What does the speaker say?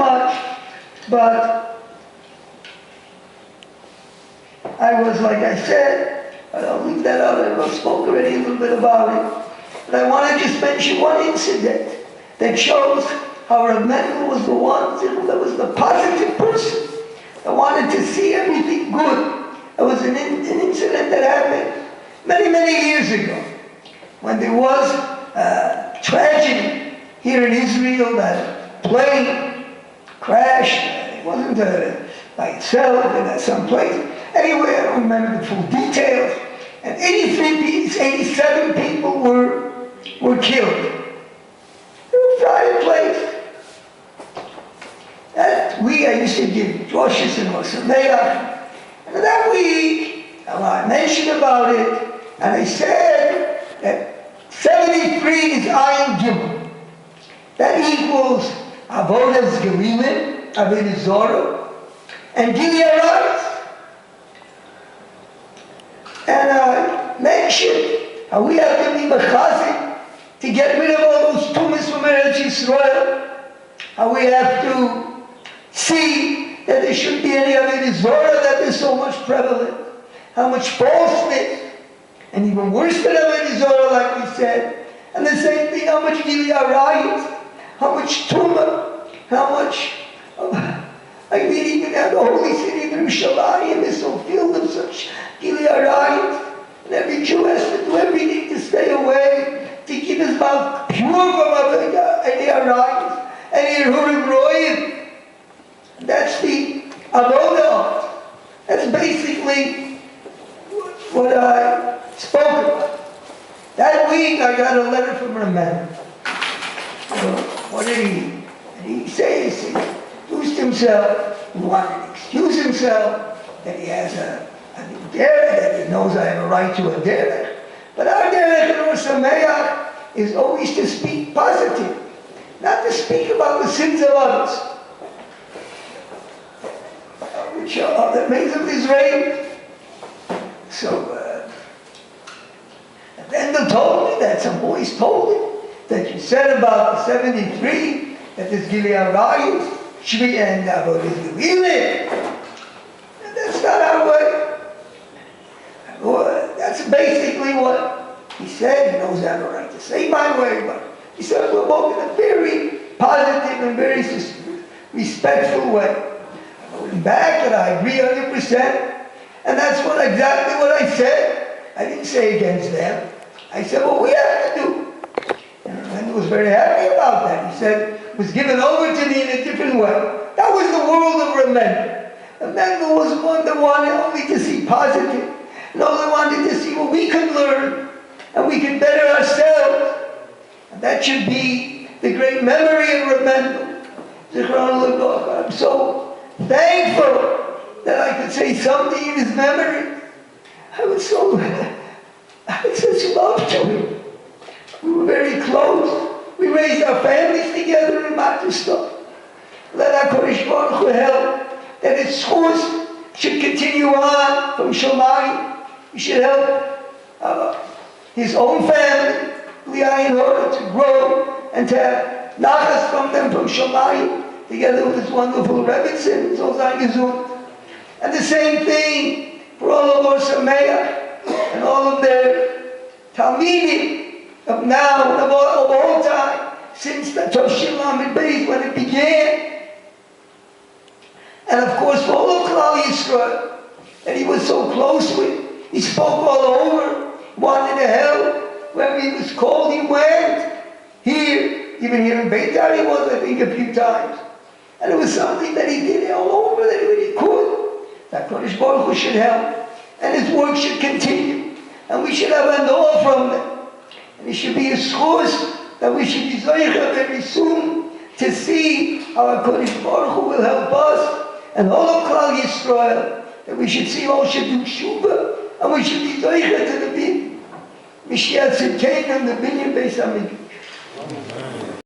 much, but I was, like I said, I'll leave that out. I spoke already a little bit about it. But I want to just mention one incident that shows how Rav Mendel was the one that was the positive person that wanted to see everything good. It was an incident that happened many, many years ago when there was a tragedy here in Israel that a plane crashed. It wasn't by itself, it was someplace. Anyway, I don't remember the full details. And 87 people were killed. It was a dire place. That week, I used to give drushes in Ohr Somayach. And that week, I mentioned about it, and I said that 73 is Ayin Gimel. That equals Avodas Gelilim, Avodah Zorah, and Gili Arayos. And I mentioned how we have to be mechazik to get rid of all those tumas from Eretz Yisrael. How we have to see that there shouldn't be any Avodah Zorah that is so much prevalent. How much falseness, and even worse than Avodah Zorah, like we said. And the same thing, how much Gili Arayos, how much tumah, how much. I mean, even at the holy city of Yerushalayim is so filled with such Gili Arayos, and every Jew has to do everything to stay away, to keep his mouth pure from any Arayos, any Yehurim Royim. That's the Avodah. That's basically what I spoke about. That week I got a letter from Rav Mendel. What did he say? He excused himself. He wanted to excuse himself that he has a new derech, that he knows I have a right to a derech. But our derech in Ohr Somayach is always to speak positive, not to speak about the sins of others, which are the ways of Israel. So, Mendel told me that some boys told him that you said about the 73, that there's Gili Arayos, Shvi and Avodah Gelilim. And that's not our way. Well, that's basically what he said. He knows I have a right to say my way, but he said we're both in a very positive and very respectful way. I went back and I agree 100%. And that's exactly what I said. I didn't say against them. I said what we have to do. And Mendel was very happy about that. He said it was given over to me in a different way. That was the world of Rav Mendel. And Mendel was one that wanted only to see positive. And only wanted to see what we could learn and we could better ourselves. And that should be the great memory of Rav Mendel. I'm so thankful that I could say something in his memory. I had such love to him. We were very close. We raised our families together in Matistov. Let our Kodesh Baruch Hu help that his schools should continue on from Shomayim. We should help his own family, in order to grow and to have nachas from them from Shomayim, together with his wonderful Rebbitzin, Zolzai Gezut. And the same thing for all of Ohr Somayach and all of their Talmidim of now and of all time, since the Toshim Lamed Beis when it began. And of course for all of Klal Yisrael that he was so close with. He spoke all over, wanted to help. When he was called, he went. Here, even here in Beitar he was, I think, a few times. And it was something that he did all over that he really could. That Kodesh Baruch Hu should help, and his work should continue, and we should have an awe from them. And it should be a source that we should be zoicha very soon to see how our Kodesh Baruch Hu will help us and all of Klal Yisrael. That we should see all should do Shuvah, and we should be zoicha to the bin. Mashiach Tzidkeinu and the binyan Beis Hamikdash.